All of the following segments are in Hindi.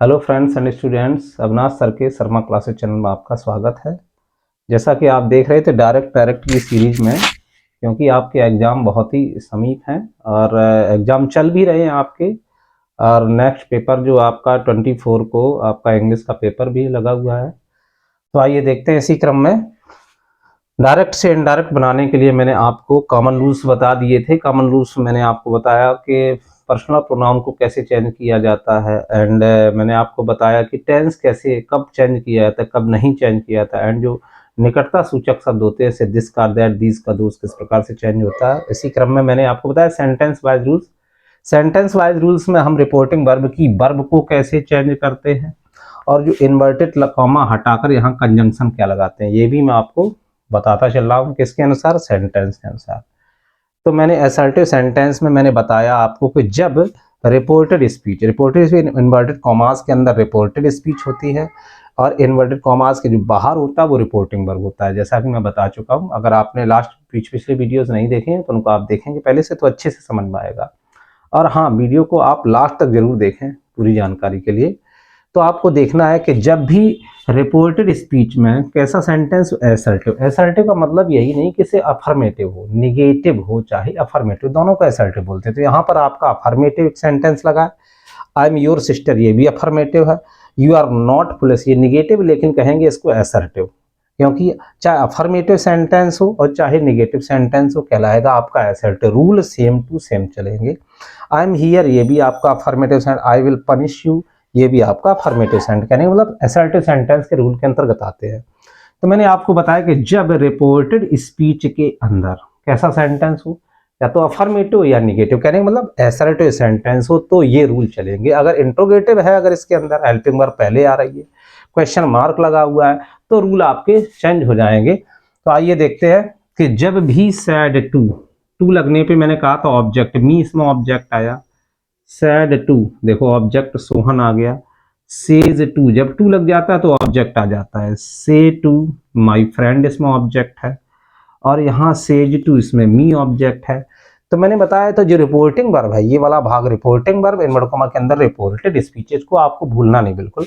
Hello friends and students, Avinash sir के शर्मा क्लासेस चैनल में आपका स्वागत है। जैसा कि आप देख रहे थे डायरेक्ट की सीरीज में, क्योंकि आपके एग्ज़ाम बहुत ही समीप हैं और एग्ज़ाम चल भी रहे हैं आपके। और नेक्स्ट पेपर जो आपका 24 को आपका इंग्लिश का पेपर भी लगा हुआ है। तो आइए देखते हैं इसी क्रम में। डायरेक्ट से इनडायरेक्ट बनाने के लिए मैंने आपको कॉमन रूल्स बता दिए थे। कॉमन रूल्स मैंने आपको बताया कि पर्सनल प्रोनाउन को कैसे चेंज किया जाता है, एंड मैंने आपको बताया कि टेंस कैसे कब चेंज किया जाता है, कब नहीं चेंज किया जाता है, एंड जो निकटता सूचक शब्द होते हैं जैसे दिस का, दैट, दीज का, दोस किस प्रकार से चेंज होता है। इसी क्रम में मैंने आपको बताया sentence wise rules. Sentence wise rules में हम रिपोर्टिंग वर्ब को कैसे चेंज करते हैं, और जो इन्वर्टेड कॉमा हटाकर यहाँ कंजंक्शन क्या लगाते हैं, ये भी मैं आपको बताता चल रहा हूँ। किसके अनुसार? सेंटेंस के अनुसार। तो मैंने असर्टिव सेंटेंस में मैंने बताया आपको कि जब रिपोर्टेड स्पीच इन्वर्टेड कॉमास के अंदर रिपोर्टेड स्पीच होती है, और इन्वर्टेड कॉमास के जो बाहर होता है वो रिपोर्टिंग वर्ब होता है। जैसा कि मैं बता चुका हूँ, अगर आपने पिछले वीडियोस नहीं देखे हैं तो उनको आप देखेंगे पहले से तो अच्छे से समझ में आएगा। और हाँ, वीडियो को आप लास्ट तक जरूर देखें पूरी जानकारी के लिए। तो आपको देखना है कि जब भी रिपोर्टेड स्पीच में कैसा सेंटेंस, असर्टिव। असर्टिव का मतलब यही नहीं कि इसे अफर्मेटिव हो, निगेटिव हो चाहे अफर्मेटिव, दोनों को असर्टिव बोलते हैं। तो यहाँ पर आपका अफर्मेटिव एक सेंटेंस लगा है, आई एम योर सिस्टर, ये भी अफर्मेटिव है। यू आर नॉट पुलिस, ये निगेटिव, लेकिन कहेंगे इसको असर्टिव, क्योंकि चाहे अफर्मेटिव सेंटेंस हो और चाहे निगेटिव सेंटेंस हो, कहलाएगा आपका assertive. Rule same to same चलेंगे। आई एम हियर, ये भी आपका affirmative sentence. I will punish you, ये भी आपका अफर्मेटिव सेंटेंस, कहने का मतलब असर्टिव सेंटेंस के रूल के अंतर्गत आते हैं। तो मैंने आपको बताया कि जब रिपोर्टेड स्पीच के अंदर कैसा सेंटेंस हो, या तो अफर्मेटिव या निगेटिव, कहने का मतलब असर्टिव सेंटेंस हो, तो ये रूल चलेंगे। अगर इंट्रोगेटिव है, अगर इसके अंदर हेल्पिंग वर्ब पहले आ रही है, क्वेश्चन मार्क लगा हुआ है, तो रूल आपके चेंज हो जाएंगे। तो आइए देखते हैं कि जब भी सैड टू लगने पे मैंने कहा था ऑब्जेक्ट, मी इसमें ऑब्जेक्ट आया। सैड टू, देखो ऑब्जेक्ट सोहन आ गया। सेज टू, जब टू लग जाता है तो ऑब्जेक्ट आ जाता है। से टू माई फ्रेंड, इसमें ऑब्जेक्ट है। और यहाँ सेज टू, इसमें मी ऑब्जेक्ट है। तो मैंने बताया तो जो रिपोर्टिंग वर्ब है, ये वाला भाग रिपोर्टिंग वर्ब, इनवर्टेड कॉमा के अंदर रिपोर्टेड स्पीचेस को आपको भूलना नहीं बिल्कुल।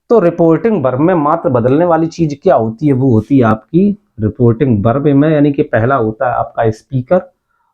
तो रिपोर्टिंग वर्ब में मात्र बदलने वाली चीज क्या होती है, वो होती है आपकी रिपोर्टिंग वर्ब में, यानी कि पहला होता है आपका स्पीकर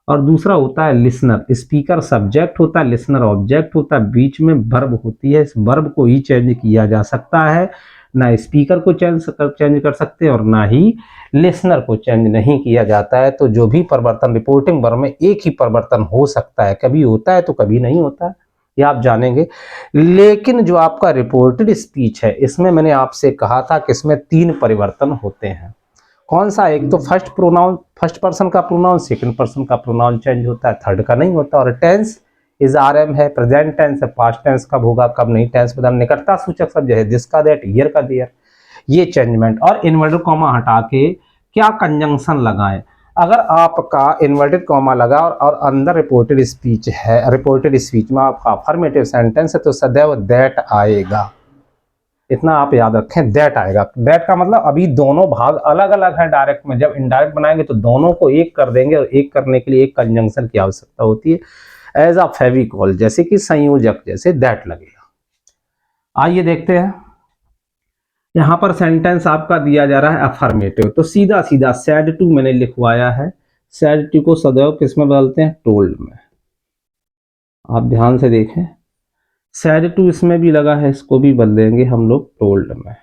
और दूसरा होता है लिसनर। स्पीकर सब्जेक्ट होता है, लिसनर ऑब्जेक्ट होता है, बीच में वर्ब होती है। इस वर्ब को ही चेंज किया जा सकता है, ना स्पीकर को चेंज कर सकते हैं और ना ही लिसनर को चेंज नहीं किया जाता है। तो जो भी परिवर्तन रिपोर्टिंग वर्ब में, एक ही परिवर्तन हो सकता है, कभी होता है तो कभी नहीं होता है, ये आप जानेंगे। लेकिन जो आपका रिपोर्टेड स्पीच है, इसमें मैंने आपसे कहा था कि इसमें 3 परिवर्तन होते हैं। कौन सा? एक तो फर्स्ट पर्सन का प्रोनाउन, सेकंड पर्सन का प्रोनाउन चेंज होता है, थर्ड का नहीं होता। और टेंस इज आरएम है, प्रेजेंट टेंस है, पास्ट टेंस कब होगा कब नहीं, टेंस बदल, निकटता सूचक शब्द है दिस का, दैट, हियर का, देयर, ये चेंजमेंट। और इन्वर्टेड कॉमा हटा के क्या कंजंक्शन लगाएं। अगर आपका इन्वर्टेड कॉमा लगा और अंदर रिपोर्टेड स्पीच है, रिपोर्टेड स्पीच में आपका अफर्मेटिव सेंटेंस है, तो सदैव दैट आएगा। इतना आप याद रखें, दैट आएगा। दैट का मतलब अभी दोनों भाग अलग अलग हैं डायरेक्ट में, जब इनडायरेक्ट बनाएंगे तो दोनों को एक कर देंगे, और एक करने के लिए एक कंजंक्शन की आवश्यकता होती है। एज अ फेविकॉल, जैसे कि संयोजक, जैसे दैट लगेगा। आइए देखते हैं। यहां पर सेंटेंस आपका दिया जा रहा है अफर्मेटिव, तो सीधा सीधा सैड टू मैंने लिखवाया है। सैड टू को सदैव किस में बदलते हैं? टोल्ड में। आप ध्यान से देखें, सैड टू इसमें भी लगा है, इसको भी बदलेंगे हम लोग टोल्ड में।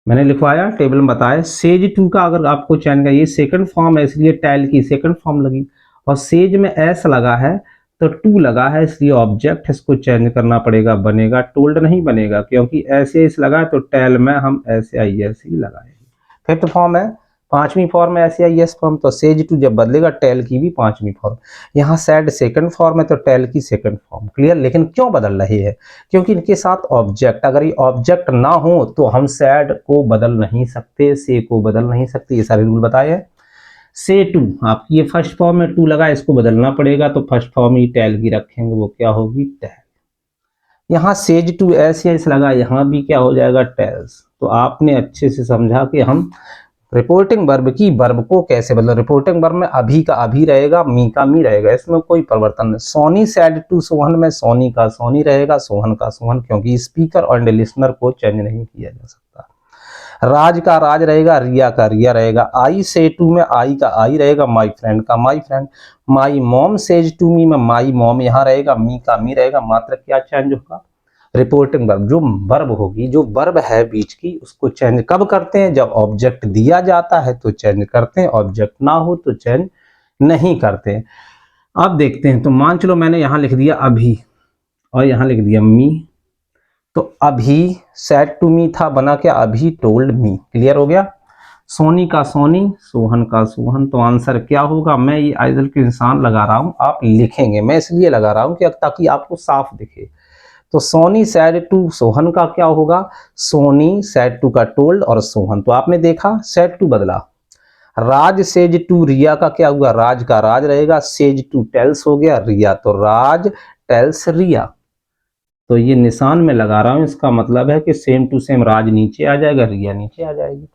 मैंने लिखवाया, टेबल में बताया। सेज टू का अगर आपको चयन का, ये सेकंड फॉर्म है इसलिए टैल की सेकंड फॉर्म लगी, और सेज में एस लगा है तो टू लगा है, इसलिए ऑब्जेक्ट इसको चेंज करना पड़ेगा, बनेगा टोल्ड नहीं बनेगा, क्योंकि ऐसे इस लगा है तो टैल में हम ऐसे आई एस ही लगाएंगे। फिफ्थ फॉर्म है, पांचवी फॉर्म है ऐसे आई एस फॉर्म, तो सेज टू जब बदलेगा टैल की भी पांचवी फॉर्म। यहाँ सैड सेकंड फॉर्म है तो टैल की सेकंड फॉर्म। क्लियर? लेकिन क्यों बदल रही है? क्योंकि इनके साथ ऑब्जेक्ट, अगर ये ऑब्जेक्ट ना हो तो हम सैड को बदल नहीं सकते, से को बदल नहीं सकते, ये सारे रूल बताए हैं। से टू, आपकी ये फर्स्ट फॉर्म में टू लगा, इसको बदलना पड़ेगा, तो फर्स्ट फॉर्म ही टैल की रखेंगे, वो क्या होगी? टैल। यहाँ सेज टू एस या इस लगा, यहाँ भी क्या हो जाएगा? टैल्स। तो आपने अच्छे से समझा कि हम रिपोर्टिंग वर्ब की वर्ब को कैसे बदलो। रिपोर्टिंग वर्ब में अभी का अभी रहेगा, मी का मी रहेगा, इसमें कोई परिवर्तन नहीं। सोनी सेड टू सोहन में सोनी का सोनी रहेगा, सोहन का सोहन, क्योंकि स्पीकर और लिसनर को चेंज नहीं किया जा सकता। राज का राज रहेगा, रिया का रिया रहेगा। आई से टू में आई का आई रहेगा, माई फ्रेंड का my friend. My mom says to me में माई मॉम यहाँ रहेगा, मी का मी रहेगा। मात्र क्या चेंज होगा, रिपोर्टिंग वर्ब जो वर्ब होगी, जो वर्ब है बीच की, उसको चेंज कब करते हैं, जब ऑब्जेक्ट दिया जाता है तो चेंज करते हैं, ऑब्जेक्ट ना हो तो चेंज नहीं करते। अब देखते हैं, तो मान चलो मैंने यहाँ लिख दिया अभी और यहाँ लिख दिया मी, तो अभी सेड टू मी था, बना क्या अभी टोल्ड मी। क्लियर हो गया। सोनी का सोनी, सोहन का सोहन, तो आंसर क्या होगा। मैं ये आइजल के इंसान लगा रहा हूँ, आप लिखेंगे, मैं इसलिए लगा रहा हूँ कि ताकि आपको साफ दिखे। तो सोनी सेड टू सोहन का क्या होगा, सोनी सेड टू का टोल्ड और सोहन, तो आपने देखा सेड टू बदला। राज सेज टू रिया का क्या हुआ, राज का राज रहेगा, सेज टू टेल्स हो गया रिया, तो राज टेल्स रिया। तो ये निशान में लगा रहा हूं, इसका मतलब है कि सेम टू सेम राज नीचे आ जाएगा, रिया नीचे आ जाएगी।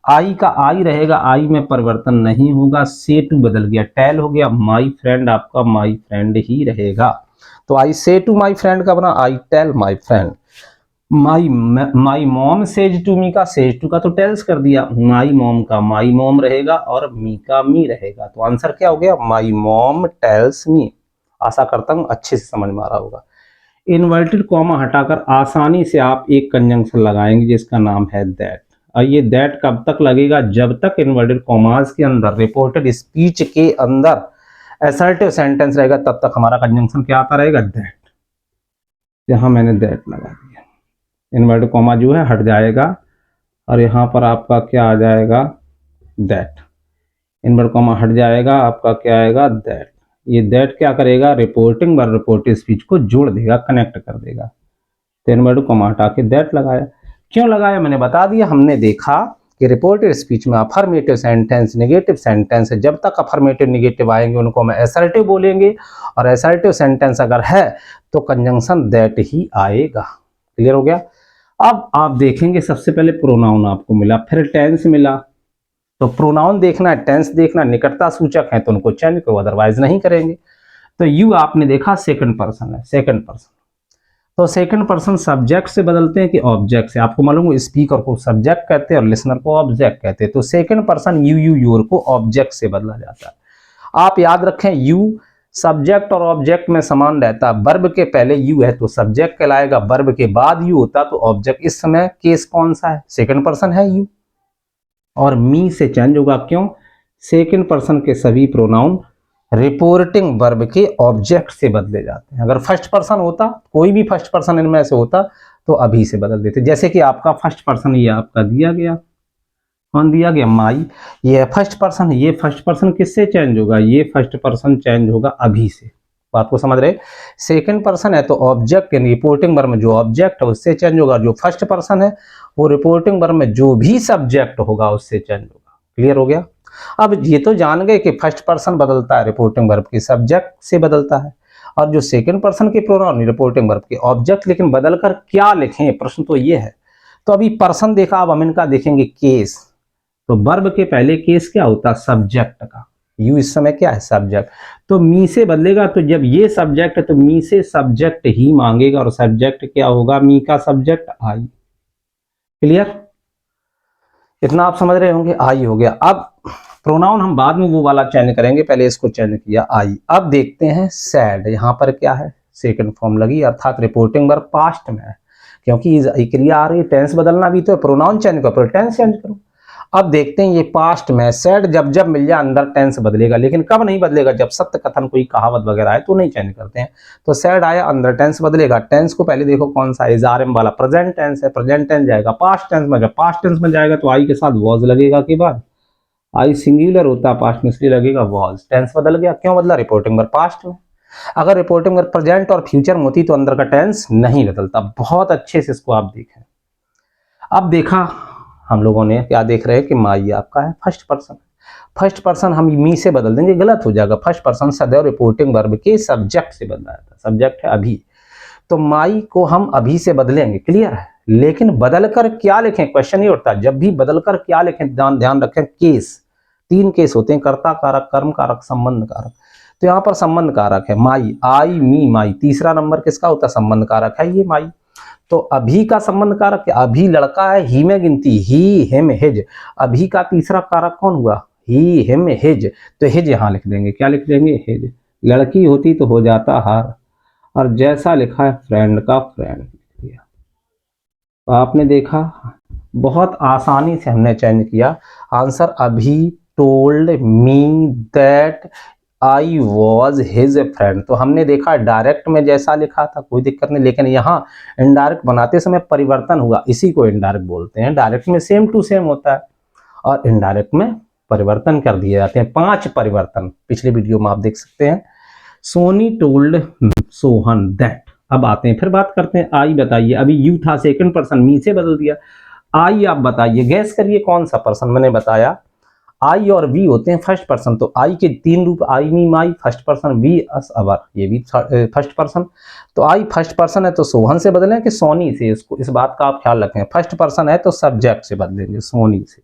आई का आई रहेगा, आई में परिवर्तन नहीं होगा, से टू बदल गया, टेल हो गया, माई फ्रेंड आपका माई फ्रेंड ही रहेगा। तो आई से टू माई फ्रेंड का बना I tell my friend. My mom says to me का सेज टू का तो टेल्स कर दिया, माई मॉम का माई मॉम रहेगा और मी का मी रहेगा। तो आंसर क्या हो गया, माई मॉम टेल्स मी। आशा करता हूं अच्छे से समझ में आ रहा होगा। इन्वर्टेड कॉमा हटाकर आसानी से आप एक कंजंक्शन लगाएंगे जिसका नाम है दैट। और ये दैट कब तक लगेगा, जब तक इन्वर्टेड कॉमास के अंदर रिपोर्टेड स्पीच के अंदर असर्टिव सेंटेंस रहेगा, तब तक हमारा कंजंक्शन क्या आता रहेगा, दैट। यहां मैंने दैट लगा दिया, इन्वर्टेड कॉमा जो है हट जाएगा और यहां पर आपका क्या आ जाएगा, दैट। इन्वर्टेड कॉमा हट जाएगा, आपका क्या आएगा, दैट। ये दैट क्या करेगा, रिपोर्टिंग वर्ब रिपोर्टिव स्पीच को जोड़ देगा, कनेक्ट कर देगा। तो इन्वर्टेड कॉमा हटा के दैट लगाया। क्यों लगाया मैंने बता दिया। हमने देखा कि रिपोर्टेड स्पीच में अफर्मेटिव सेंटेंस, नेगेटिव सेंटेंस, जब तक अफर्मेटिव नेगेटिव आएंगे उनको हम असर्टिव बोलेंगे, और असर्टिव सेंटेंस अगर है तो कंजंक्शन दैट ही आएगा। क्लियर हो गया। अब आप देखेंगे सबसे पहले प्रोनाउन आपको मिला, फिर टेंस मिला। तो प्रोनाउन देखना है, टेंस देखना, निकटता सूचक है तो उनको चेंज करो, अदरवाइज नहीं करेंगे। तो यू आपने देखा सेकंड पर्सन है, सेकंड पर्सन। तो सेकंड पर्सन सब्जेक्ट से बदलते हैं कि ऑब्जेक्ट से। आपको मालूम है स्पीकर को सब्जेक्ट कहते हैं और लिसनर को ऑब्जेक्ट कहते हैं। तो second person you you your को ऑब्जेक्ट से बदला जाता है। आप याद रखें यू सब्जेक्ट और ऑब्जेक्ट में समान रहता है। वर्ब के पहले यू है तो सब्जेक्ट कहलाएगा, वर्ब के बाद यू होता तो ऑब्जेक्ट। इस समय केस कौन सा है, सेकंड पर्सन है यू, और मी से चेंज होगा। क्यों, सेकंड पर्सन के सभी प्रोनाउन रिपोर्टिंग वर्ब के ऑब्जेक्ट से बदले जाते हैं। अगर फर्स्ट पर्सन होता, कोई भी फर्स्ट पर्सन इनमें से होता, तो अभी से बदल देते। जैसे कि आपका फर्स्ट पर्सन ये आपका दिया गया, कौन दिया गया, माई। ये फर्स्ट पर्सन है, ये फर्स्ट पर्सन किससे चेंज होगा, ये फर्स्ट पर्सन चेंज होगा अभी से। बात को समझ रहे। सेकंड पर्सन है तो ऑब्जेक्ट रिपोर्टिंग वर्ब में जो ऑब्जेक्ट है उससे चेंज होगा। जो फर्स्ट पर्सन है वो रिपोर्टिंग वर्ब में जो भी सब्जेक्ट होगा उससे चेंज होगा। क्लियर हो गया। अब ये तो जान गए कि फर्स्ट पर्सन बदलता है रिपोर्टिंग वर्ब के सब्जेक्ट से बदलता है, और जो सेकंड पर्सन के प्रोनाउन रिपोर्टिंग वर्ब के ऑब्जेक्ट। लेकिन बदलकर क्या लिखें, प्रश्न तो ये है। तो अभी पर्सन देखा, अब हम इनका देखेंगे केस। तो वर्ब के पहले केस क्या होता है, सब्जेक्ट का। यू इस समय क्या है, सब्जेक्ट। तो मी से बदलेगा, तो जब ये सब्जेक्ट है तो मी से सब्जेक्ट ही मांगेगा, और सब्जेक्ट क्या होगा, मी का सब्जेक्ट आई। क्लियर, इतना आप समझ रहे होंगे। आई हो गया। अब प्रोनाउन हम बाद में वो वाला चेंज करेंगे, पहले इसको चेंज किया आई। अब देखते हैं सैड, यहां पर क्या है, सेकंड फॉर्म लगी, अर्थात रिपोर्टिंग वर्ब पास्ट में है, क्योंकि क्रिया आ रही है। टेंस बदलना भी तो है, प्रोनाउन चेंज करो, टेंस चेंज करो। अब देखते हैं ये पास्ट में सैड जब जब मिल जाए अंदर टेंस बदलेगा, लेकिन कब नहीं बदलेगा, जब सत्य कथन कोई कहावत वगैरह है तो नहीं चेंज करते हैं। तो सैड आया अंदर टेंस बदलेगा। टेंस को पहले देखो कौन सा है, आरएम वाला प्रेजेंट टेंस है, प्रेजेंट टेंस जाएगा पास्ट टेंस में। जब पास्ट टेंस में जाएगा तो आई के साथ वॉज लगेगा के बाद, आई सिंगुलर होता है पास्ट में इसलिए लगेगा वॉज। टेंस बदल गया, क्यों बदला, रिपोर्टिंग वर्ब पास्ट में। अगर रिपोर्टिंग वर्ब प्रेजेंट और फ्यूचर में होती तो अंदर का टेंस नहीं बदलता। बहुत अच्छे से इसको आप देखें। अब देखा हम लोगों ने, क्या देख रहे हैं कि माई आपका है फर्स्ट पर्सन। फर्स्ट पर्सन हम मी से बदल देंगे, गलत हो जाएगा। फर्स्ट पर्सन सदैव रिपोर्टिंग वर्ब के सब्जेक्ट से बदला जाता है, सब्जेक्ट है अभी। तो माई को हम अभी से बदलेंगे, क्लियर है। लेकिन बदलकर क्या लिखें, क्वेश्चन ये उठता है जब भी बदलकर क्या लिखें, ध्यान रखें केस, 3 केस होते हैं, कर्ता कारक, कर्म कारक, संबंध कारक। तो यहाँ पर संबंध कारक है माई, आई मी माई, तीसरा नंबर किसका होता है, संबंध कारक है ये माई। तो अभी का संबंध कारक, अभी लड़का है, ही में गिनती, ही हिम हिज, अभी का तीसरा कारक कौन हुआ, ही हिम हिज, तो हिज यहाँ लिख देंगे, क्या लिख देंगे, हिज। लड़की होती तो हो जाता हार, और जैसा लिखा है फ्रेंड का फ्रेंड लिख दिया। तो आपने देखा बहुत आसानी से हमने चेंज किया आंसर। अभी told me that I was his friend, तो हमने देखा डायरेक्ट में जैसा लिखा था कोई दिक्कत नहीं, लेकिन यहाँ इनडायरेक्ट बनाते समय परिवर्तन हुआ, इसी को इनडायरेक्ट बोलते हैं। डायरेक्ट में सेम टू सेम होता है और इनडायरेक्ट में परिवर्तन कर दिए जाते हैं, 5 परिवर्तन पिछले वीडियो में आप देख सकते हैं। Soni told Sohan that. अब आते हैं फिर बात करते हैं, आई बताइए, अभी यू था सेकंड पर्सन, मी से बदल दिया। आई आप बताइए, गैस करिए कौन सा पर्सन, मैंने बताया आई और वी होते हैं फर्स्ट पर्सन, तो आई के 3 रूप, I me my first person, we us our ये भी फर्स्ट पर्सन। तो आई फर्स्ट पर्सन है तो सोहन से बदलें कि सोनी से, इसको इस बात का आप ख्याल रखें। फर्स्ट पर्सन है तो सब्जेक्ट से बदलेंगे, सोनी से।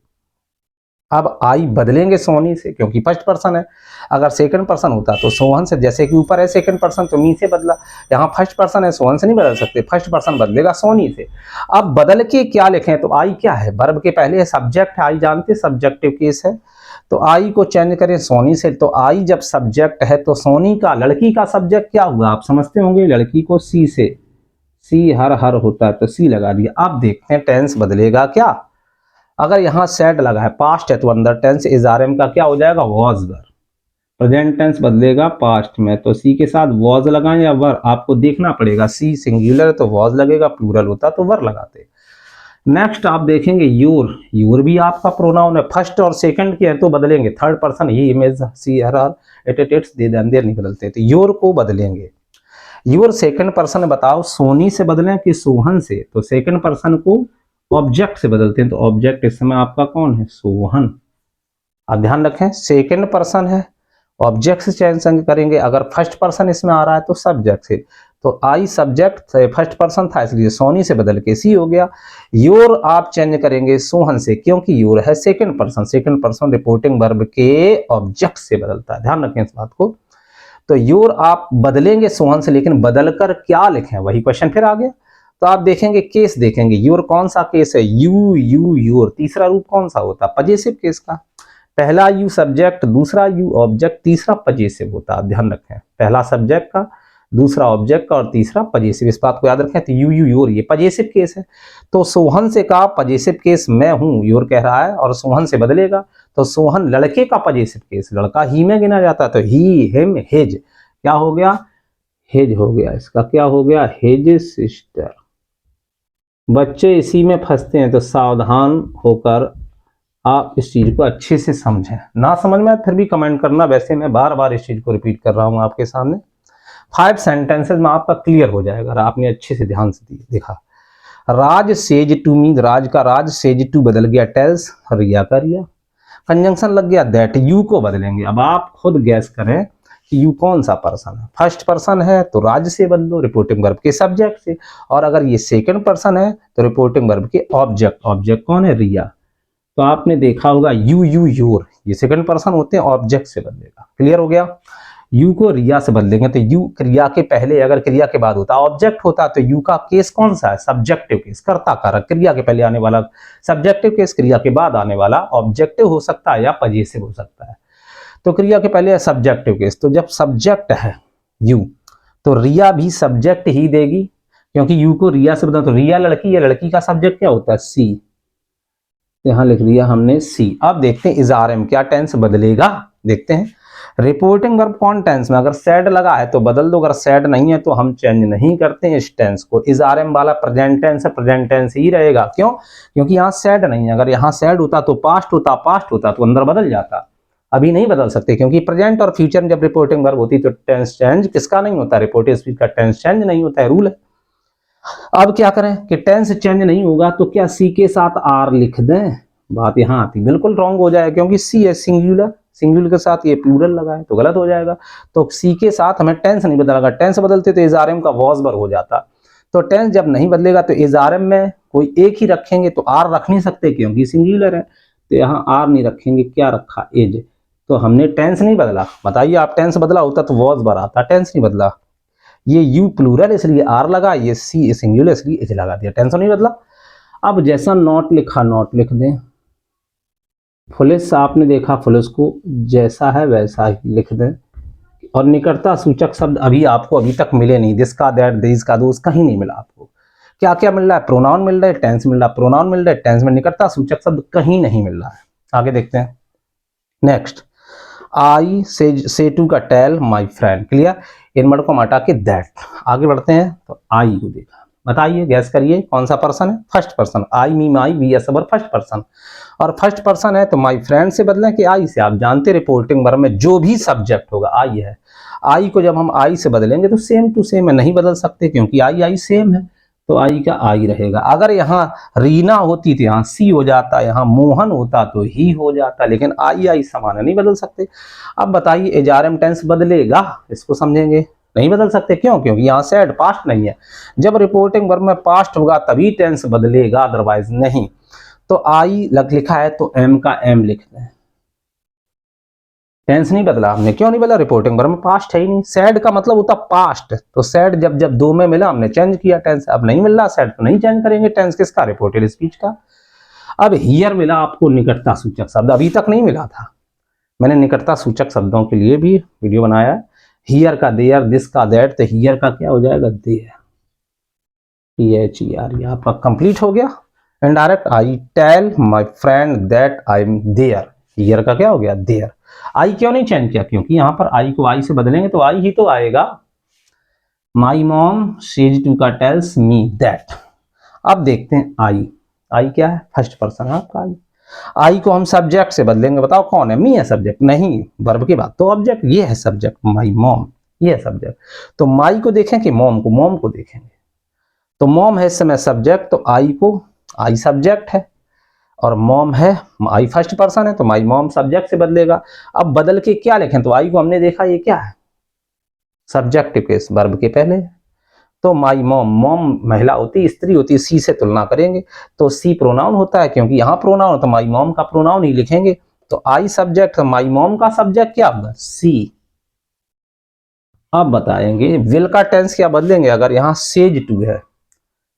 अब आई बदलेंगे सोनी से क्योंकि फर्स्ट पर्सन है, अगर सेकंड पर्सन होता तो सोहन से, जैसे कि ऊपर है सेकंड पर्सन तो मी से बदला, यहाँ फर्स्ट पर्सन है सोहन से नहीं बदल सकते, फर्स्ट पर्सन बदलेगा सोनी से। अब बदल के क्या लिखें, तो आई क्या है, वर्ब के पहले है, सब्जेक्ट है, आई जानते सब्जेक्टिव केस है, तो आई को चेंज करें सोनी से। तो आई जब सब्जेक्ट है तो सोनी का, लड़की का सब्जेक्ट क्या हुआ आप समझते होंगे, लड़की को सी से, सी हर हर होता है तो सी लगा दिया। अब देखते हैं टेंस बदलेगा क्या, अगर यहाँ सेड लगा है पास्ट है तो अंदर टेंस इज़ारम का क्या हो जाएगा, वॉज वर। प्रेजेंट टेंस बदलेगा पास्ट में तो सी के साथ वॉज लगाएं या वर, आपको देखना पड़ेगा। सी सिंगुलर तो वॉज लगेगा, प्लूरल होता तो वर लगाते। नेक्स्ट आप देखेंगे योर, योर भी आपका प्रोनाउन है, फर्स्ट और सेकंड की है तो बदलेंगे, third person he image she her are its they their नहीं बदलते, तो योर को बदलेंगे। योर सेकंड पर्सन बताओ, सोनी से बदलें कि सोहन से, तो सेकंड पर्सन को ऑब्जेक्ट से बदलते हैं, तो ऑब्जेक्ट इस समय आपका कौन है, सोहन। अब ध्यान रखें सेकंड पर्सन है, ऑब्जेक्ट से चेंज करेंगे, अगर फर्स्ट पर्सन इसमें आ रहा है तो सब्जेक्ट से, तो आई सब्जेक्ट फर्स्ट पर्सन था इसलिए सोनी से बदल के सी हो गया। योर आप चेंज करेंगे सोहन से क्योंकि योर है second person, second person reporting verb के ऑब्जेक्ट से बदलता है, ध्यान रखें इस बात को। तो योर आप बदलेंगे सोहन से, लेकिन बदलकर क्या लिखें वही क्वेश्चन फिर आ गया। तो आप देखेंगे केस देखेंगे, योर कौन सा केस है, यू यू योर, तीसरा रूप कौन सा होता है, पजेसिव केस का। पहला यू सब्जेक्ट, दूसरा यू ऑब्जेक्ट, तीसरा पजेसिव होता है, ध्यान रखें, पहला सब्जेक्ट का, दूसरा ऑब्जेक्ट का और तीसरा पजेसिव, इस बात को याद रखें। तो यू यू योर ये पजेसिव केस है, तो सोहन से कहा पजेसिव केस मैं हूं, योर कह रहा है और सोहन से बदलेगा, तो सोहन लड़के का पजेसिव केस, लड़का ही में गिना जाता है, तो ही हिम हिज क्या हो गया, हिज हो गया, इसका क्या हो गया, हिज सिस्टर। बच्चे इसी में फंसते हैं तो सावधान होकर आप इस चीज को अच्छे से समझें, ना समझ में फिर भी कमेंट करना, वैसे मैं बार बार इस चीज को रिपीट कर रहा हूं आपके सामने। 5 सेंटेंसेस में आपका क्लियर हो जाएगा अगर आपने अच्छे से ध्यान से देखा। राज सेज टू मी, राज का राज, सेज टू बदल गया टेल्स, रिया का रिया, कंजंक्शन लग गया दैट, यू को बदलेंगे। अब आप खुद गैस करें कि यू कौन सा पर्सन है, फर्स्ट पर्सन है तो राज से बदलो रिपोर्टिंग वर्ब के सब्जेक्ट से, और अगर ये सेकंड पर्सन है तो रिपोर्टिंग वर्ब के ऑब्जेक्ट, ऑब्जेक्ट कौन है, रिया। तो आपने देखा होगा यू यू योर ये सेकंड पर्सन होते हैं, ऑब्जेक्ट से बदलेगा, क्लियर हो गया। यू को रिया से बदलेंगे तो यू क्रिया के पहले, अगर क्रिया के बाद होता ऑब्जेक्ट होता तो यू का केस कौन सा है, सब्जेक्टिव केस, कर्ता कारक, क्रिया के पहले आने वाला सब्जेक्टिव केस, क्रिया के बाद आने वाला ऑब्जेक्टिव हो सकता है या पजेसिव हो सकता है। तो क्रिया के पहले है सब्जेक्टिव केस, तो जब सब्जेक्ट है यू तो रिया भी सब्जेक्ट ही देगी, क्योंकि यू को रिया से बदला, तो रिया लड़की है, लड़की का सब्जेक्ट क्या होता है, सी, यहां लिख दिया हमने सी। अब देखते हैं इज़ारम क्या टेंस बदलेगा, देखते हैं। रिपोर्टिंग वर्ब कौन टेंस में, अगर सैड लगा है तो बदल दो, अगर सैड नहीं है तो हम चेंज नहीं करते हैं इस टेंस को। इज़ारम वाला प्रेजेंट टेंस है, प्रेजेंट टेंस ही रहेगा, क्यों, क्योंकि यहाँ सैड नहीं है, अगर यहाँ सैड होता तो पास्ट होता, पास्ट होता तो अंदर बदल जाता, अभी नहीं बदल सकते, क्योंकि प्रेजेंट और फ्यूचर में जब रिपोर्टिंग वर्ब होती तो टेंस चेंज किसका नहीं होता, रिपोर्टिव स्पीच का टेंस चेंज नहीं होता है, रूल है। अब क्या करें कि टेंस चेंज नहीं होगा तो क्या सी के साथ आर लिख दें, बात यहां आती, बिल्कुल रॉन्ग हो जाएगा, क्योंकि सी है सिंगुलर, सिंगुलर के साथ ये प्लूरल लगा है तो गलत हो जाएगा। तो सी के साथ हमें टेंस नहीं बदलेगा, टेंस बदलते तो इज़ारम का वॉज वर हो जाता, तो टेंस जब नहीं बदलेगा तो इज़ारम में कोई एक ही रखेंगे तो आर रख नहीं सकते क्योंकि सिंगुलर है, तो यहाँ आर नहीं रखेंगे, क्या रखा, एज। तो हमने टेंस नहीं बदला। बताइए आप टेंस बदला होता तो वॉज बराता, टेंस नहीं बदला। ये यू प्लूरल इसलिए आर लगा, ये सी सिंगुलर इसलिए एज लगा दिया, टेंस नहीं बदला। अब जैसा नॉट लिखा नॉट लिख दें, पुलिस आपने देखा पुलिस को जैसा है वैसा ही लिख दें। और निकटता सूचक शब्द अभी आपको अभी तक मिले नहीं, दिस का दैट दिस का दोस कहीं नहीं मिला आपको। क्या क्या मिल रहा है, प्रोनाउन मिल रहा है, टेंस मिल रहा है, प्रोनाउन मिल रहा है, टेंस में निकटता सूचक शब्द कहीं नहीं मिल रहा है। आगे देखते हैं नेक्स्ट, आई से टू का टेल माई फ्रेंड, क्लियर, इन वर्ड को हटा के दैट। आगे बढ़ते हैं तो आई को देखा, बताइए गैस करिए कौन सा पर्सन है, फर्स्ट पर्सन, आई मी माई वी एस फर्स्ट पर्सन, और फर्स्ट पर्सन है तो माई फ्रेंड से बदलें कि आई से। आप जानते रिपोर्टिंग वर्ब में जो भी सब्जेक्ट होगा आई है, आई को जब हम आई से बदलेंगे तो सेम टू सेम है, नहीं बदल सकते क्योंकि आई आई सेम है, तो आई का आई रहेगा। अगर यहाँ रीना होती तो यहाँ सी हो जाता, यहाँ मोहन होता तो ही हो जाता, लेकिन आई आई समान है, नहीं बदल सकते। अब बताइए एजारम टेंस बदलेगा, इसको समझेंगे, नहीं बदल सकते, क्यों, क्योंकि यहाँ सेड पास्ट नहीं है। जब रिपोर्टिंग वर्ब में पास्ट होगा तभी टेंस बदलेगा, अदरवाइज नहीं। तो आई लिखा है तो एम का एम लिख दें, टेंस नहीं बदला हमने, क्यों नहीं बदला, रिपोर्टिंग वर्ब में पास्ट है ही नहीं। सैड का मतलब होता पास्ट, तो सैड जब जब दो में मिला हमने चेंज किया टेंस, अब नहीं मिल रहा सैड तो नहीं चेंज करेंगे टेंस किसका, रिपोर्टेड स्पीच का। अब हियर मिला आपको निकटता सूचक शब्द, अभी तक नहीं मिला था, मैंने निकटता सूचक शब्दों के लिए भी वीडियो बनाया। हियर का देयर, दिस का दैट, तो हियर का क्या हो जाएगा, देयर, THER, ये आपका कंप्लीट हो गया। Indirect, I tell my friend that I am there, here का क्या हो गया, देयर। आई क्यों नहीं चेंज किया, क्योंकि यहां पर आई को आई से बदलेंगे तो आई ही तो आएगा। माई मॉम सेज टू का टेल्स मी दैट। अब देखते हैं आई, आई क्या है, फर्स्ट पर्सन है आपका आई। आई को हम सब्जेक्ट से बदलेंगे, बताओ कौन है, मी है सब्जेक्ट, नहीं वर्ब की बात तो ऑब्जेक्ट, ये है सब्जेक्ट, माई मॉम ये है सब्जेक्ट। तो माई को देखें कि मॉम को देखेंगे, तो मॉम है इस समय सब्जेक्ट, तो आई को आई सब्जेक्ट है और मॉम है, आई फर्स्ट पर्सन है तो माई मॉम सब्जेक्ट से बदलेगा। अब बदल के क्या लिखें, तो आई को हमने देखा ये क्या है, सब्जेक्टिव केस, वर्ब के पहले, तो माई मॉम, मॉम महिला होती, स्त्री होती, सी से तुलना करेंगे तो सी प्रोनाउन होता है, क्योंकि यहाँ प्रोनाउन तो माई मॉम का प्रोनाउन ही लिखेंगे। तो आई सब्जेक्ट, माई मॉम का सब्जेक्ट क्या होगा, सी। अब बताएंगे विल का टेंस क्या बदलेंगे, अगर यहाँ सेज टू है,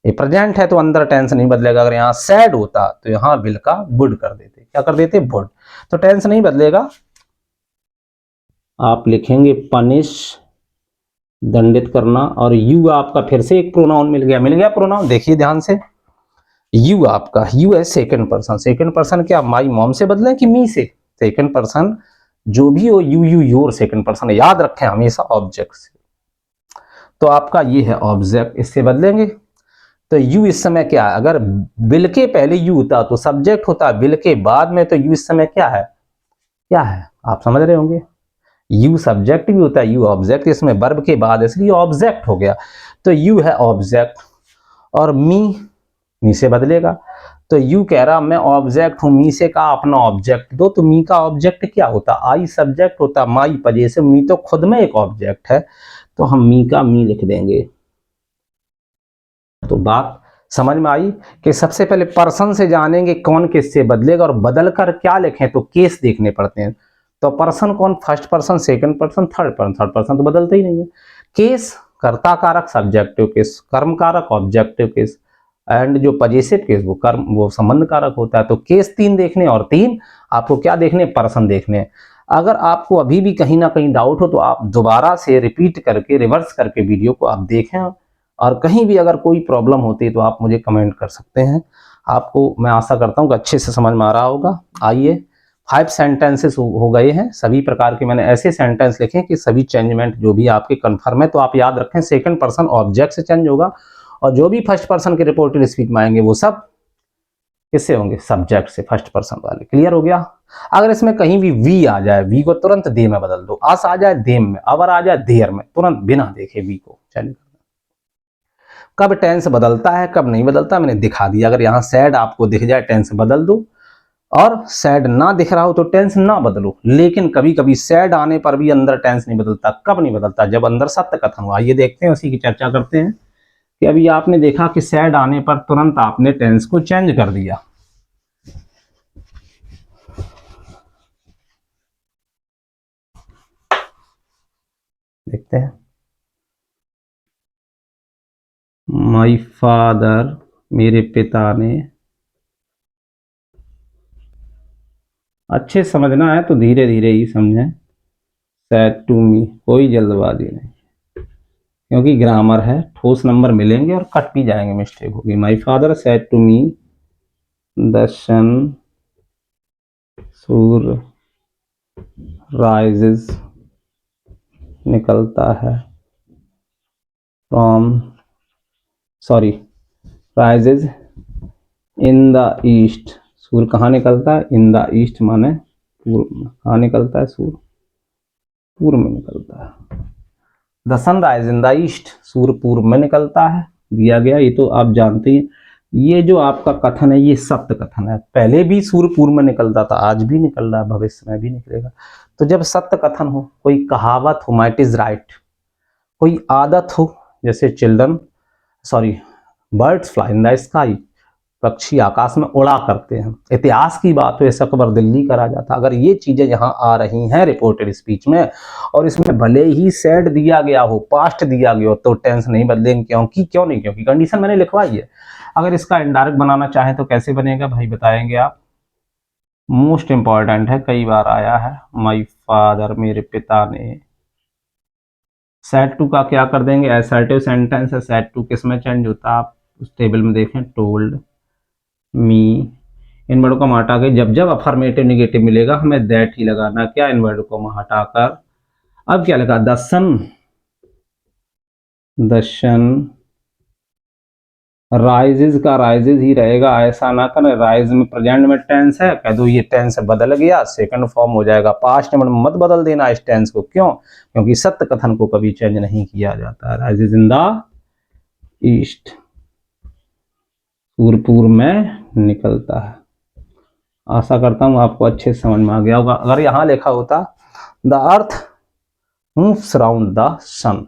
ये प्रेजेंट है तो अंदर टेंस नहीं बदलेगा, अगर यहाँ सैड होता तो यहाँ विल का वुड कर देते, क्या कर देते, वुड, तो टेंस नहीं बदलेगा। आप लिखेंगे पनिश, दंडित करना, और यू आपका फिर से एक प्रोनाउन मिल गया प्रोनाउन, देखिए ध्यान से, यू आपका, यू है सेकंड पर्सन, सेकंड पर्सन क्या माई मॉम से बदले कि मी से, सेकंड पर्सन जो भी हो, you you your second person, याद रखें हमेशा ऑब्जेक्ट से, तो आपका ये है ऑब्जेक्ट, इससे बदलेंगे। तो यू इस समय क्या है, अगर विल के पहले यू होता तो सब्जेक्ट होता, विल के बाद में तो यू इस समय क्या है, आप समझ रहे होंगे, यू सब्जेक्ट भी होता है, यू ऑब्जेक्ट, इसमें वर्ब के बाद इसलिए ऑब्जेक्ट हो गया, तो यू है ऑब्जेक्ट, और मी से बदलेगा, तो यू कह रहा मैं ऑब्जेक्ट हूं, मी से कहा अपना ऑब्जेक्ट दो, तो मी का ऑब्जेक्ट क्या होता, आई सब्जेक्ट होता, माई पजेसिव, मी तो खुद में एक ऑब्जेक्ट है, तो हम मी का मी लिख देंगे। तो बात समझ में आई कि सबसे पहले पर्सन से जानेंगे कौन किससे बदलेगा, और बदल कर क्या लिखें तो केस देखने पड़ते हैं। तो पर्सन कौन, first person, second person, third person तो बदलते ही नहीं है। केस कर्ता कारक सब्जेक्टिव केस, कर्म कारक ऑब्जेक्टिव केस, एंड जो पजेसिव केस वो कर्म वो संबंध कारक होता है। तो केस 3 देखने, और 3 आपको क्या देखने, पर्सन देखने। अगर आपको अभी भी कहीं ना कहीं डाउट हो तो आप दोबारा से रिपीट करके रिवर्स करके वीडियो को आप देखें, और कहीं भी अगर कोई प्रॉब्लम होती है तो आप मुझे कमेंट कर सकते हैं। आपको मैं आशा करता हूँ कि अच्छे से समझ में आ रहा होगा। आइए 5 सेंटेंसेस हो गए हैं, सभी प्रकार के मैंने ऐसे सेंटेंस लिखे कि सभी चेंजमेंट जो भी आपके कन्फर्म है। तो आप याद रखें सेकंड पर्सन ऑब्जेक्ट से चेंज होगा, और जो भी फर्स्ट पर्सन के रिपोर्टेड स्पीच में आएंगे वो सब किससे होंगे, सब्जेक्ट से, फर्स्ट पर्सन वाले। क्लियर हो गया। अगर इसमें कहीं भी वी आ जाए, वी को तुरंत दे में बदल दो, अस आ जाए देम में, अवर आ जाए देयर में, तुरंत बिना देखे वी को चेंज। कब टेंस बदलता है कब नहीं बदलता मैंने दिखा दिया। अगर यहाँ सैड आपको दिख जाए टेंस बदल दो, और सैड ना दिख रहा हो तो टेंस ना बदलो। लेकिन कभी कभी सैड आने पर भी अंदर टेंस नहीं बदलता। कब नहीं बदलता, जब अंदर सत्य कथन हो। आइए देखते हैं, उसी की चर्चा करते हैं। कि अभी आपने देखा कि सैड आने पर तुरंत आपने टेंस को चेंज कर दिया। देखते हैं, माई फादर, मेरे पिता ने, अच्छे समझना है तो धीरे धीरे ही समझें। सैड टू मी, कोई जल्दबाजी नहीं, क्योंकि ग्रामर है, ठोस नंबर मिलेंगे और कट भी जाएंगे, मिस्टेक होगी। My father said to me, the sun सूर्य राइजेस, निकलता है, from, sorry, rises in the east, सूर्य कहाँ निकलता है? इन द ईस्ट माने पूर्व में। कहाँ निकलता है सूर्य? पूर्व में निकलता है। The sun rise in the east, सूर्य पूर्व में निकलता है, दिया गया। ये तो आप जानते हैं। ये जो आपका कथन है ये सत्य कथन है। पहले भी सूर्य पूर्व में निकलता था, आज भी निकल रहा है, भविष्य में भी निकलेगा। तो जब सत्य कथन हो, कोई कहावत हो, माइट इज राइट, कोई आदत हो, जैसे children, sorry, birds fly in the sky, पक्षी आकाश में उड़ा करते हैं, इतिहास की बात हो, ऐसा अकबर दिल्ली का राजा था, अगर ये चीजें यहाँ आ रही हैं रिपोर्टेड स्पीच में, और इसमें भले ही सैड दिया गया हो, पास्ट दिया गया हो, तो टेंस नहीं बदलेंगे। क्यों नहीं? क्योंकि कंडीशन मैंने लिखवाई है। अगर इसका इनडायरेक्ट बनाना चाहें तो कैसे बनेगा भाई, बताएंगे आप? मोस्ट इंपॉर्टेंट है, कई बार आया है। माई फादर, मेरे पिता ने, सेट टू का क्या कर देंगे? असर्टिव सेंटेंस है, सेट टू किस में चेंज होता है? आप उस टेबल में देखें, टोल्ड मी, इन वर्डों को हम हटा के जब जब अफर्मेटिव निगेटिव मिलेगा हमें दैट ही लगाना। क्या? इन वर्डों को हम हटाकर अब क्या लगा? The sun, the sun rises का राइजेज ही रहेगा, ऐसा ना करें। राइज में प्रेजेंट में टेंस है, कह दो ये टेंस बदल गया, सेकंड फॉर्म हो जाएगा। पास्ट में मत बदल देना इस टेंस को। क्यों? क्योंकि सत्य कथन को कभी चेंज नहीं किया जाता। राइजेज इन द ईस्ट, सूर्य पूर्व में निकलता है। आशा करता हूं आपको अच्छे से समझ में आ गया होगा। अगर यहां लिखा होता the earth moves around the sun,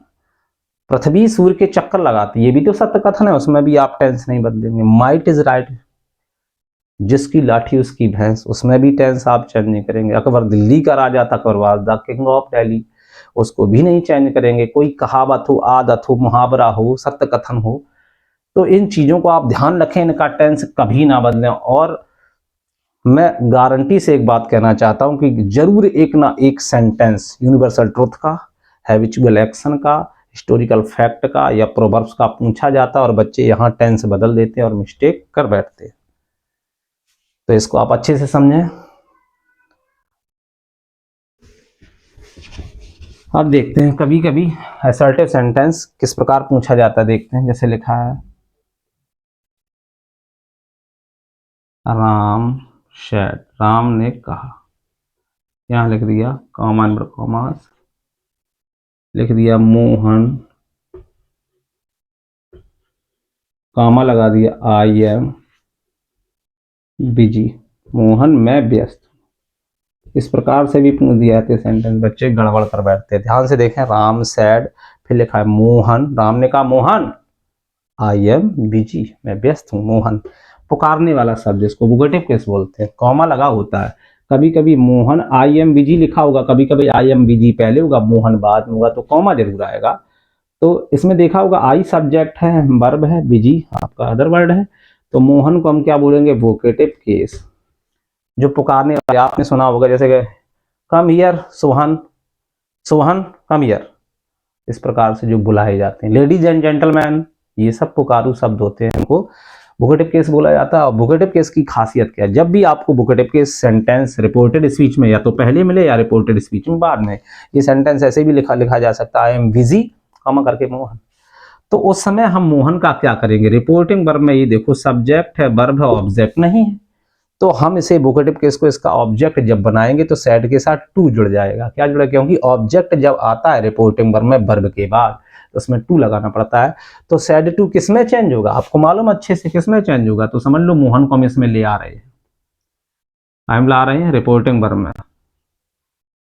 पृथ्वी सूर्य के चक्कर लगाती, ये भी तो सत्य कथन है, उसमें भी आप टेंस नहीं बदलेंगे। माइट इज राइट, जिसकी लाठी उसकी भैंस, उसमें भी टेंस आप चेंज नहीं करेंगे। अकबर दिल्ली का राजा था, Akbar was the king of Delhi, उसको भी नहीं चेंज करेंगे। कोई कहावत हो, आदत हो, मुहावरा हो, सत्य कथन हो, तो इन चीजों को आप ध्यान रखें, इनका टेंस कभी ना बदलें। और मैं गारंटी से एक बात कहना चाहता हूं कि जरूर एक ना एक सेंटेंस यूनिवर्सल ट्रुथ का, हैबिचुअल एक्शन का, हिस्टोरिकल फैक्ट का या प्रोवर्ब्स का पूछा जाता है और बच्चे यहाँ टेंस बदल देते हैं और मिस्टेक कर बैठते हैं। तो इसको आप अच्छे से समझें। अब देखते हैं कभी कभी असर्टिव सेंटेंस किस प्रकार पूछा जाता है, देखते हैं। जैसे लिखा है, राम शेड, राम ने कहा, यहां लिख दिया कॉमा कॉमास, लिख दिया मोहन, कामा लगा दिया आई एम बिजी, मोहन मैं व्यस्त। इस प्रकार से भी पूछ दिया जाते सेंटेंस, बच्चे गड़बड़ कर बैठते हैं। ध्यान से देखें, राम सैड, फिर लिखा है मोहन, राम ने कहा मोहन, आई एम बिजी, मैं व्यस्त हूँ। मोहन पुकारने वाला शब्द, इसको वोकेटिव केस बोलते हैं, कॉमा लगा होता है। कभी कभी मोहन आई एम बिजी लिखा होगा, कभी कभी आई एम बिजी पहले होगा, मोहन बाद में होगा, तो कॉमा जरूर आएगा। तो इसमें देखा होगा आई सब्जेक्ट है, वर्ब है, बिजी आपका अदर वर्ड है, तो मोहन को हम क्या बोलेंगे? Vocative case. जो पुकारने वाले आपने सुना होगा, जैसे come here Suhan, Suhan come here, इस प्रकार से जो बुलाए जाते हैं। लेडीज एंड जेंटलमैन, ये सब पुकारू शब्द होते हैं, इनको वोकेटिव केस बोला जाता है। और वोकेटिव केस की खासियत क्या है? जब भी आपको vocative case sentence reported speech में या तो पहले मिले या रिपोर्टेड स्पीच में बाद में, ये सेंटेंस ऐसे भी लिखा जा सकता है, आई एम बिजी कमा करके मोहन, तो उस समय हम मोहन का क्या करेंगे? रिपोर्टिंग वर्ब में ये देखो सब्जेक्ट है, वर्ब है, ऑब्जेक्ट नहीं है, तो हम इसे वोकेटिव केस को इसका ऑब्जेक्ट जब बनाएंगे तो सैड के साथ टू जुड़ जाएगा। क्या जुड़ा? क्योंकि ऑब्जेक्ट जब आता है रिपोर्टिंग वर्ब में वर्ब के बाद, तो उसमें टू लगाना पड़ता है। तो सैड टू किस में चेंज होगा? आपको मालूम अच्छे से किस में चेंज होगा, तो समझ लो मोहन को हम इसमें ले आ रहे हैं, हम ला रहे हैं रिपोर्टिंग वर्ब में।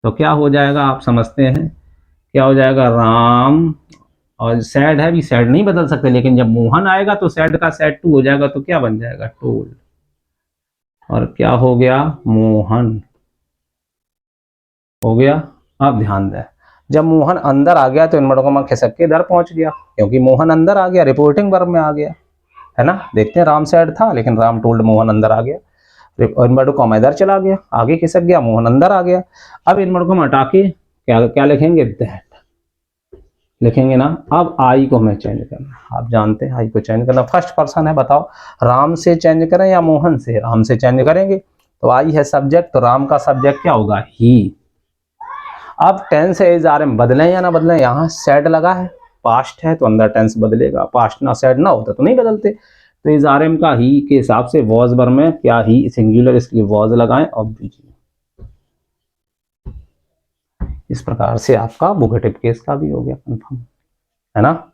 तो क्या हो जाएगा आप समझते हैं? क्या हो जाएगा? राम और सैड है भी, सैड नहीं बदल सकते, लेकिन जब मोहन आएगा तो सैड का सैड टू हो जाएगा, तो क्या बन जाएगा, टोल्ड। और क्या हो गया, मोहन हो गया। अब ध्यान दें, जब मोहन अंदर आ गया तो इन्वर्टर कॉमा खिसक के इधर पहुंच गया, क्योंकि मोहन अंदर आ गया, रिपोर्टिंग वर्ब में आ गया, है ना। देखते हैं, राम सैड था लेकिन राम टोल्ड मोहन अंदर आ गया, इन्वर्टर कॉमा इधर चला गया, आगे खिसक गया, मोहन अंदर आ गया। अब इन्वर्टर कॉमा हटा के क्या क्या लिखेंगे, दैट लिखेंगे ना। अब आई को हमें चेंज करना, आप जानते हैं आई को चेंज करना, फर्स्ट पर्सन है, बताओ राम से चेंज करें या मोहन से, राम से चेंज करेंगे, तो आई है सब्जेक्ट, तो राम का सब्जेक्ट क्या होगा, ही। अब टेंस है इज आर एम, बदलें या ना बदलें, यहाँ सेड लगा है, पास्ट है तो अंदर टेंस बदलेगा, पास्ट ना सेड ना होता तो नहीं बदलते। तो इज आर एम का ही के हिसाब से वॉज वर्ब में क्या ही सिंगुलर, इसलिए वॉज लगाएं और बीजी। इस प्रकार से आपका वोकेटिव केस का भी हो गया कंफर्म, है ना।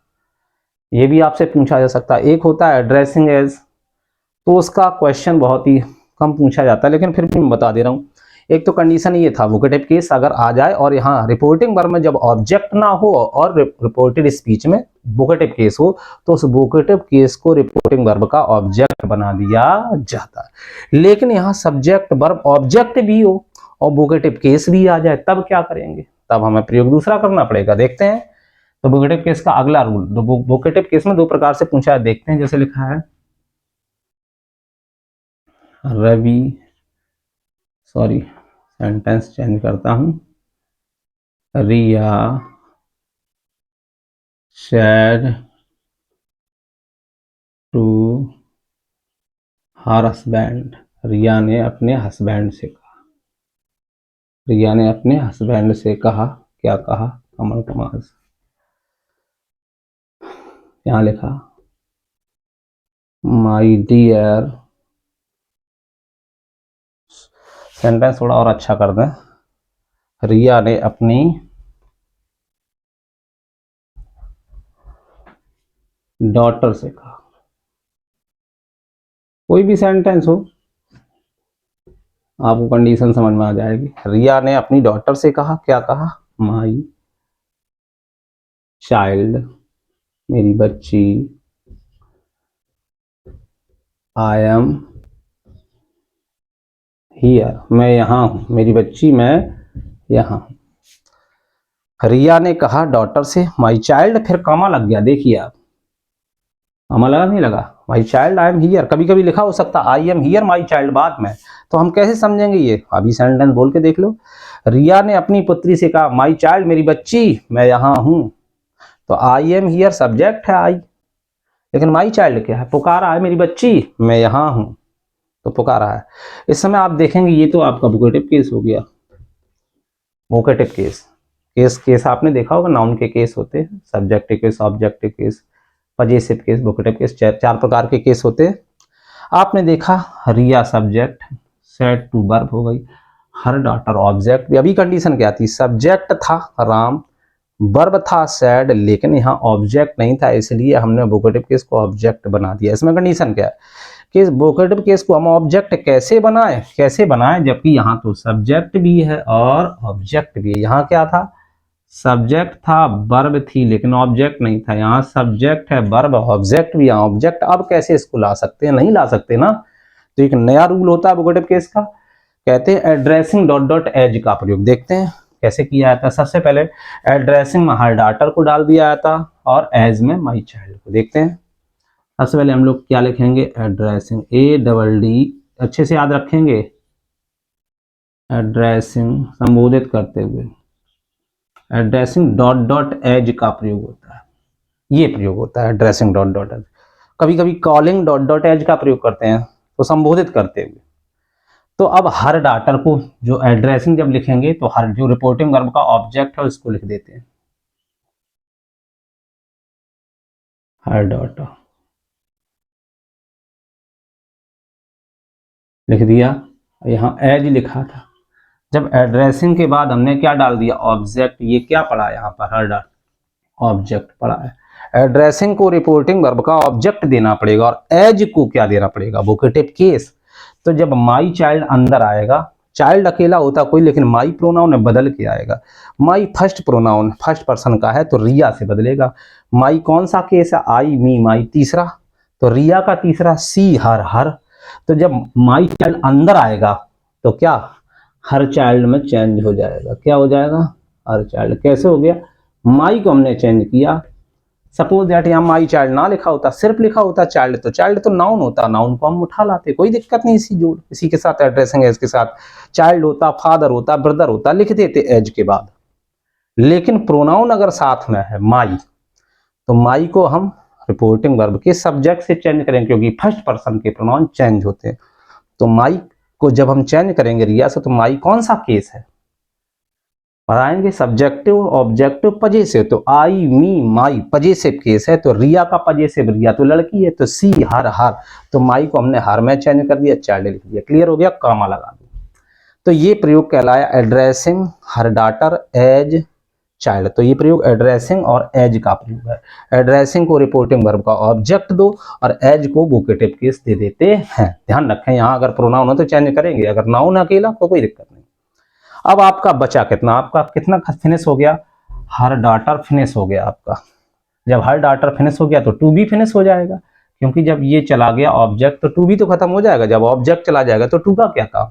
ये भी आपसे पूछा जा सकता है। एक होता है एड्रेसिंग एज, तो उसका क्वेश्चन बहुत ही कम पूछा जाता है, लेकिन फिर भी मैं बता दे रहा हूँ। एक तो कंडीशन ये था, वोकेटिव केस अगर आ जाए और यहाँ रिपोर्टिंग वर्ब में जब ऑब्जेक्ट ना हो और रिपोर्टेड स्पीच में वोकेटिव केस हो, तो उस वोकेटिव केस को रिपोर्टिंग वर्ब का ऑब्जेक्ट बना दिया जाता है। लेकिन यहाँ सब्जेक्ट वर्ब ऑब्जेक्ट भी हो और वोकेटिव केस भी आ जाए, तब क्या करेंगे, तब हमें प्रयोग दूसरा करना पड़ेगा। देखते हैं, तो वोकेटिव केस का अगला रूल, वोकेटिव केस में दो प्रकार से पूछा है, देखते हैं। जैसे लिखा है रवि, सॉरी सेंटेंस चेंज करता हूं, रिया said टू हर हस्बैंड, रिया ने अपने हस्बैंड से कहा, रिया ने अपने हस्बैंड से कहा, क्या कहा, कमल कमाल, यहाँ लिखा माई डियर, सेंटेंस थोड़ा और अच्छा कर दें, रिया ने अपनी डॉटर से कहा। कोई भी सेंटेंस हो, आपको कंडीशन समझ में आ जाएगी। रिया ने अपनी डॉटर से कहा, क्या कहा, माई चाइल्ड, मेरी बच्ची, आई एम हियर, मैं यहाँ हूँ, मेरी बच्ची मैं यहाँ हूँ। रिया ने कहा डॉटर से, माई चाइल्ड, फिर कॉमा लग गया, देखिए आप, कॉमा लगा नहीं लगा, माई चाइल्ड आई एम हियर। कभी कभी लिखा हो सकता आई एम हियर माई चाइल्ड बाद में, तो हम कैसे समझेंगे ये, अभी सेंटेंस बोल के देख लो। रिया ने अपनी पुत्री से कहा, माई चाइल्ड, मेरी बच्ची, मैं यहाँ हूँ, तो आई एम हियर सब्जेक्ट है आई, लेकिन माई चाइल्ड क्या है, पुकारा है, मेरी बच्ची मैं यहाँ हूँ, तो पुकारा है। इस समय आप देखेंगे ये तो आपका वोकेटिव केस हो गया, वोकेटिव केस। केस आपने देखा होगा, नाउन के केस होते हैं, subjective case, objective case, possessive case, vocative case, चार प्रकार के केस होते हैं। आपने देखा रिया सब्जेक्ट, सेड टू वर्ब हो गई, हर डॉटर ऑब्जेक्ट। अभी कंडीशन क्या थी, सब्जेक्ट था राम, वर्ब था सैड, लेकिन यहाँ ऑब्जेक्ट नहीं था, इसलिए हमने वोकेटिव केस को ऑब्जेक्ट बना दिया। इसमें कंडीशन क्या है कि वोकेटिव केस को हम ऑब्जेक्ट कैसे बनाएं, जबकि यहाँ तो सब्जेक्ट भी है और ऑब्जेक्ट भी है। यहाँ क्या था, सब्जेक्ट था, वर्ब थी, लेकिन ऑब्जेक्ट नहीं था। यहाँ सब्जेक्ट है, वर्ब, ऑब्जेक्ट भी, यहाँ ऑब्जेक्ट। अब कैसे इसको ला सकते हैं, नहीं ला सकते ना। तो एक नया रूल होता है वोकेटिव केस का, कहते हैं एड्रेसिंग डॉट डॉट एज का प्रयोग। देखते हैं कैसे किया जाता है। सबसे पहले एड्रेसिंग में हर डाटर को डाल दिया जाता और एज में माई चाइल्ड को। देखते हैं, सबसे पहले हम लोग क्या लिखेंगे, एड्रेसिंग, ADD, अच्छे से याद रखेंगे, एड्रेसिंग संबोधित करते हुए, एड्रेसिंग डॉट डॉट एज का प्रयोग होता है, ये प्रयोग होता है एड्रेसिंग डॉट डॉट एज। कभी कभी कॉलिंग डॉट डॉट एज का प्रयोग करते हैं, तो संबोधित करते हुए। तो अब हर डाटर को जो एड्रेसिंग जब लिखेंगे तो हर जो रिपोर्टिंग वर्ब का ऑब्जेक्ट है उसको लिख देते हैं, हर डाटर लिख दिया। यहाँ एज लिखा था, जब एड्रेसिंग के बाद हमने क्या डाल दिया, ऑब्जेक्ट। ये क्या पढ़ा यहाँ पर, हर डाटर ऑब्जेक्ट पढ़ा है। एड्रेसिंग को रिपोर्टिंग वर्ब का ऑब्जेक्ट देना पड़ेगा और एज को क्या देना पड़ेगा, वोकेटिव केस। तो जब माई चाइल्ड अंदर आएगा, चाइल्ड अकेला होता कोई, लेकिन माई प्रोनाउन है बदल के आएगा। My first pronoun first person का है तो रिया से बदलेगा। माई कौन सा केस है, आई मी माई तीसरा, तो रिया का तीसरा, सी हर हर। तो जब माई चाइल्ड अंदर आएगा तो क्या हर चाइल्ड में चेंज हो जाएगा, क्या हो जाएगा, हर चाइल्ड। कैसे हो गया, माई को हमने चेंज किया। सपोज दैट यहाँ माई चाइल्ड ना लिखा होता, सिर्फ लिखा होता चाइल्ड, तो चाइल्ड तो नाउन होता, नाउन को हम उठा लाते, कोई दिक्कत नहीं, इसी के साथ एड्रेसिंग एज के साथ चाइल्ड होता, फादर होता, ब्रदर होता, लिख देते एज के बाद। लेकिन प्रोनाउन अगर साथ में है माई, तो माई को हम रिपोर्टिंग वर्ब के सब्जेक्ट से चेंज करेंगे, क्योंकि फर्स्ट पर्सन के प्रोनाउन चेंज होते हैं। तो माई को जब हम चेंज करेंगे रिया से, तो माई कौन सा केस है बताएंगे, सब्जेक्टिव ऑब्जेक्टिव पजेसिव। तो आई मी माई पजेसिव केस है, तो रिया का पजेसिव, रिया तो लड़की है, तो सी हर हर, तो माई को हमने हर में चेंज कर दिया, चाइल्ड लिख दिया। क्लियर हो गया, कामा लगा दिया। तो ये प्रयोग कहलाया addressing her daughter as child. तो ये प्रयोग एड्रेसिंग और एज का प्रयोग है। एड्रेसिंग को रिपोर्टिंग वर्ब का ऑब्जेक्ट दो और एज को वोकेटिव केस दे देते हैं। ध्यान रखें, यहाँ अगर प्रोनाउन हो तो चेंज करेंगे, अगर नाउन अकेला तो कोई दिक्कत नहीं। अब आपका बचा कितना, आपका कितना फिनिश हो गया, हर डॉटर फिनिश हो गया आपका। जब हर डॉटर फिनिश हो गया तो टू भी फिनिश हो जाएगा, क्योंकि जब ये चला गया ऑब्जेक्ट तो टू भी तो खत्म हो जाएगा। जब ऑब्जेक्ट चला जाएगा तो टू का क्या काम,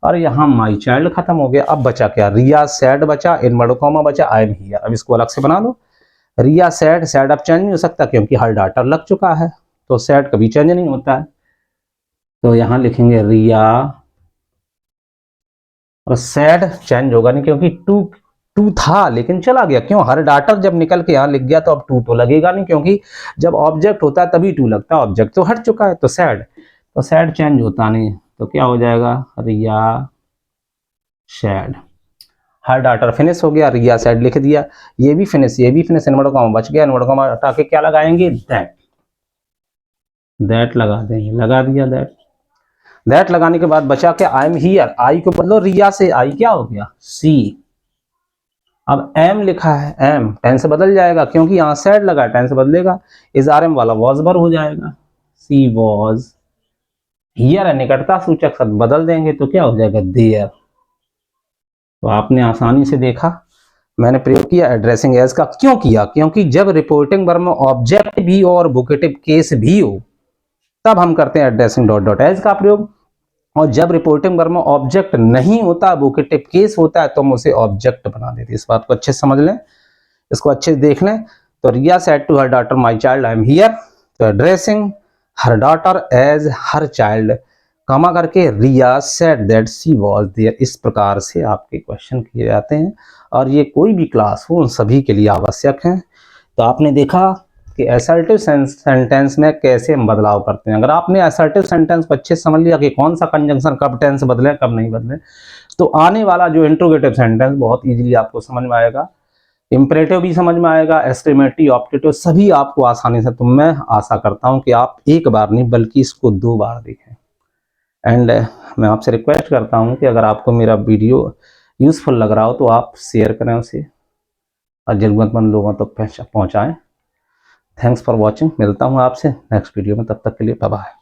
और यहाँ माई चाइल्ड खत्म हो गया। अब बचा क्या, रिया सैड बचा, इनवर्टेड कॉमा बचा, आई एम हियर। अब इसको अलग से बना लो, रिया सैड, सैड अब चेंज नहीं हो सकता क्योंकि हर डॉटर लग चुका है, तो सैड कभी चेंज नहीं होता है। तो यहाँ लिखेंगे रिया, और सैड चेंज होगा नहीं क्योंकि टू था लेकिन चला गया। क्यों, हर डॉटर जब निकल के यहाँ लिख गया तो अब टू तो लगेगा नहीं, क्योंकि जब ऑब्जेक्ट होता है तभी टू लगता है, ऑब्जेक्ट तो हट चुका है। तो सैड चेंज होता नहीं, तो क्या हो जाएगा, रिया सैड। हर डॉटर फिनिश हो गया, रिया सैड लिख दिया, ये भी फिनिश, इनवर्टेड कॉमा बच गया, इनवर्टेड कॉमा हटा के क्या लगाएंगे, दैट लगा देंगे, लगा दिया दैट लगाने के बाद बचा के आई एम हियर, आई को बदलो रिया से, आई क्या हो गया, सी। अब एम लिखा है, एम टेंस बदल जाएगा क्योंकि यहाँ सैड लगा, टेंस बदलेगा, इज आर एम वाला वॉज भर हो जाएगा, सी वॉज हियर है, निकटता सूचक शब्द बदल देंगे तो क्या हो जाएगा, देयर। तो आपने आसानी से देखा, मैंने प्रयोग किया एड्रेसिंग एज का। क्यों किया, क्योंकि जब रिपोर्टिंग वर्ब में ऑब्जेक्ट भी हो और वोकेटिव केस भी हो तब हम करते हैं एड्रेसिंग डॉट डॉट एज का प्रयोग, और जब रिपोर्टिंग वर्ब में ऑब्जेक्ट नहीं होता, वोकेटिव केस होता है, तो हम उसे ऑब्जेक्ट बना देते हैं। इस बात को अच्छे से समझ लें, इसको अच्छे से देख लें। तो Riya said to her daughter my child I am here, तो addressing her daughter as her child, comma करके Riya said that she was there. इस प्रकार से आपके क्वेश्चन किए जाते हैं और ये कोई भी क्लास हो उन सभी के लिए आवश्यक है। तो आपने देखा कि असर्टिव सेंटेंस में कैसे हम बदलाव करते हैं। अगर आपने असर्टिव सेंटेंस को अच्छे से समझ लिया कि कौन सा कंजंक्शन कब टेंस बदले कब नहीं बदले, तो आने वाला जो इंट्रोगेटिव सेंटेंस बहुत इजीली आपको समझ में आएगा, इंपरेटिव भी समझ में आएगा, एस्टिमेटिव, ऑप्टेटिव सभी आपको आसानी से। तो मैं आशा करता हूं कि आप एक बार नहीं बल्कि इसको 2 बार देखें। एंड मैं आपसे रिक्वेस्ट करता हूं कि अगर आपको मेरा वीडियो यूजफुल लग रहा हो तो आप शेयर करें उसे और जरूरतमंद लोगों तक पहुंचाएं। थैंक्स फॉर वॉचिंग, मिलता हूं आपसे नेक्स्ट वीडियो में, तब तक के लिए बाय बाय।